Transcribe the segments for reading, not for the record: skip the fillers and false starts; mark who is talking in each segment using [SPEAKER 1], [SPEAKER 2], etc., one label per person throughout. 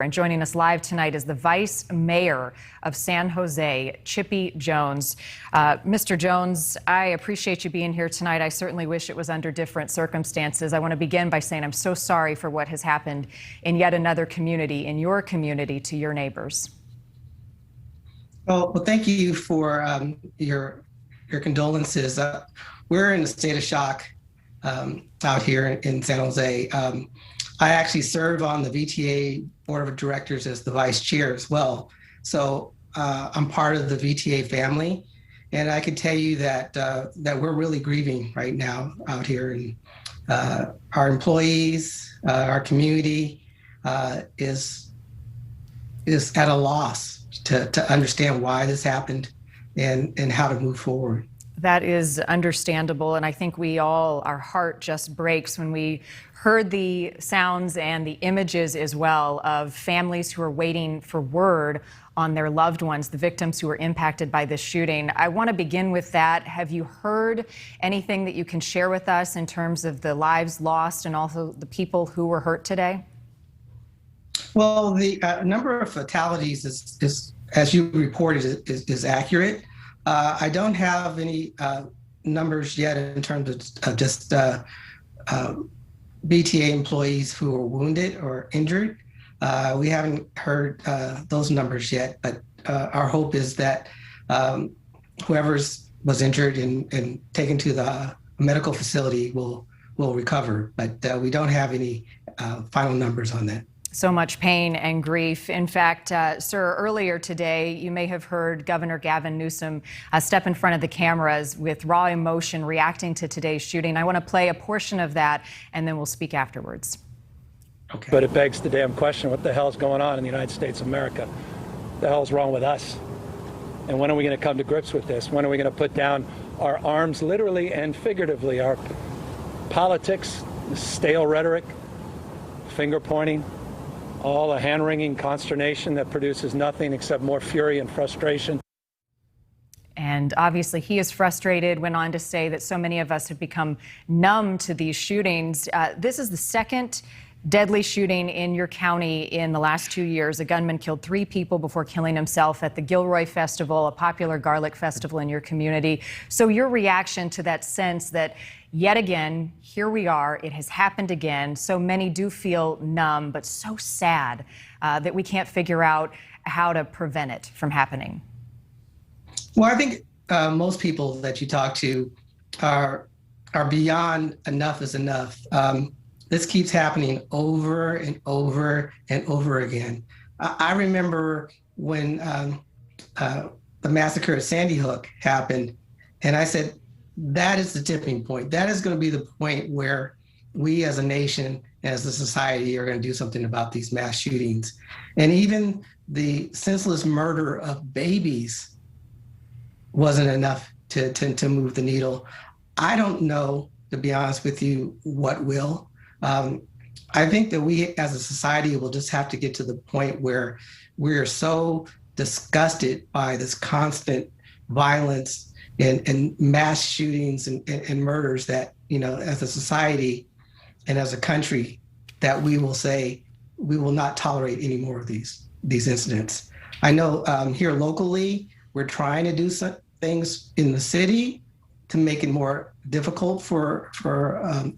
[SPEAKER 1] And joining us live tonight is the Vice Mayor of San Jose, Chippy Jones. Mr. Jones, I appreciate you being here tonight. I certainly wish it was under different circumstances. I want to begin by saying I'm so sorry for what has happened in yet another community, in your community, to your neighbors.
[SPEAKER 2] Well, thank you for your condolences. We're in a state of shock out here in San Jose. I actually serve on the VTA Board of Directors as the vice chair as well. So I'm part of the VTA family. And I can tell you that that we're really grieving right now out here. And our employees, our community is at a loss to understand why this happened and how to move forward.
[SPEAKER 1] That is understandable, and I think our heart just breaks when we heard the sounds and the images as well of families who are waiting for word on their loved ones, the victims who were impacted by this shooting. I want to begin with that. Have you heard anything that you can share with us in terms of the lives lost and also the people who were hurt today?
[SPEAKER 2] Well, the number of fatalities is as you reported, is accurate. I don't have any numbers yet in terms of just BTA employees who were wounded or injured. We haven't heard those numbers yet, but our hope is that whoever was injured and taken to the medical facility will recover, but we don't have any final numbers on that.
[SPEAKER 1] So much pain and grief. In fact, sir, earlier today, you may have heard Governor Gavin Newsom step in front of the cameras with raw emotion reacting to today's shooting. I want to play a portion of that, and then we'll speak afterwards.
[SPEAKER 3] Okay. But it begs the damn question, what the hell's going on in the United States of America? What the hell's wrong with us? And when are we going to come to grips with this? When are we going to put down our arms, literally and figuratively, our politics, stale rhetoric, finger pointing, all a hand-wringing consternation that produces nothing except more fury and frustration.
[SPEAKER 1] And obviously he is frustrated, went on to say that so many of us have become numb to these shootings. This is the second deadly shooting in your county in the last 2 years. A gunman killed 3 people before killing himself at the Gilroy Festival, a popular garlic festival in your community. So your reaction to that sense that yet again, here we are, it has happened again. So many do feel numb, but so sad that we can't figure out how to prevent it from happening.
[SPEAKER 2] Well, I think most people that you talk to are beyond enough is enough. This keeps happening over and over and over again. I remember when the massacre at Sandy Hook happened, and I said, that is the tipping point. That is going to be the point where we as a nation, as a society, are going to do something about these mass shootings. And even the senseless murder of babies wasn't enough to move the needle. I don't know, to be honest with you, what will. I think that we as a society will just have to get to the point where we're so disgusted by this constant violence and mass shootings and murders that, you know, as a society and as a country, that we will say we will not tolerate any more of these incidents. I know here locally, we're trying to do some things in the city to make it more difficult for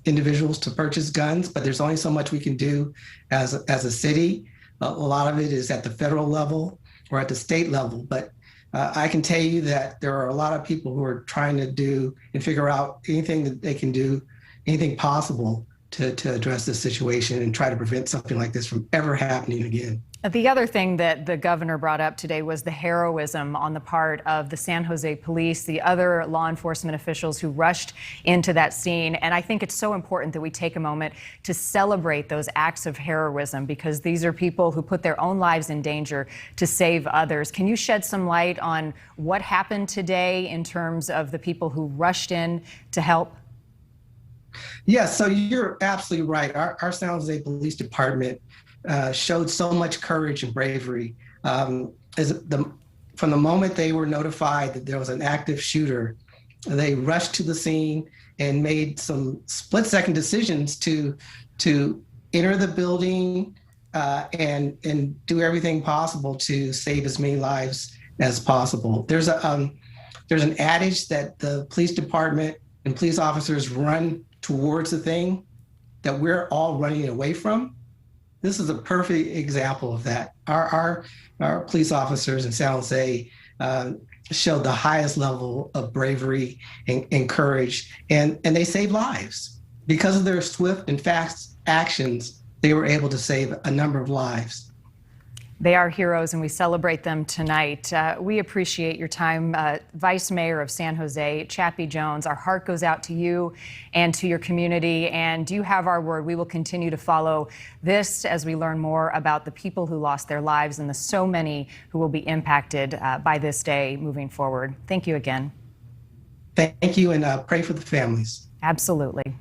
[SPEAKER 2] individuals to purchase guns, but there's only so much we can do as a city. A lot of it is at the federal level or at the state level, but I can tell you that there are a lot of people who are trying to do and figure out anything that they can do, anything possible to address this situation and try to prevent something like this from ever happening again.
[SPEAKER 1] The other thing that the governor brought up today was the heroism on the part of the San Jose police, the other law enforcement officials who rushed into that scene. And I think it's so important that we take a moment to celebrate those acts of heroism, because these are people who put their own lives in danger to save others. Can you shed some light on what happened today in terms of the people who rushed in to help?
[SPEAKER 2] Yes, so you're absolutely right. Our San Jose Police Department showed so much courage and bravery. From the moment they were notified that there was an active shooter, they rushed to the scene and made some split-second decisions to enter the building, and do everything possible to save as many lives as possible. There's an adage that the police department and police officers run towards the thing that we're all running away from. This is a perfect example of that. Our police officers in San Jose showed the highest level of bravery and courage, and they saved lives. Because of their swift and fast actions, they were able to save a number of lives.
[SPEAKER 1] They are heroes, and we celebrate them tonight. We appreciate your time. Vice Mayor of San Jose, Chappie Jones, our heart goes out to you and to your community, and you have our word. We will continue to follow this as we learn more about the people who lost their lives and the so many who will be impacted by this day moving forward. Thank you again.
[SPEAKER 2] Thank you, and pray for the families.
[SPEAKER 1] Absolutely.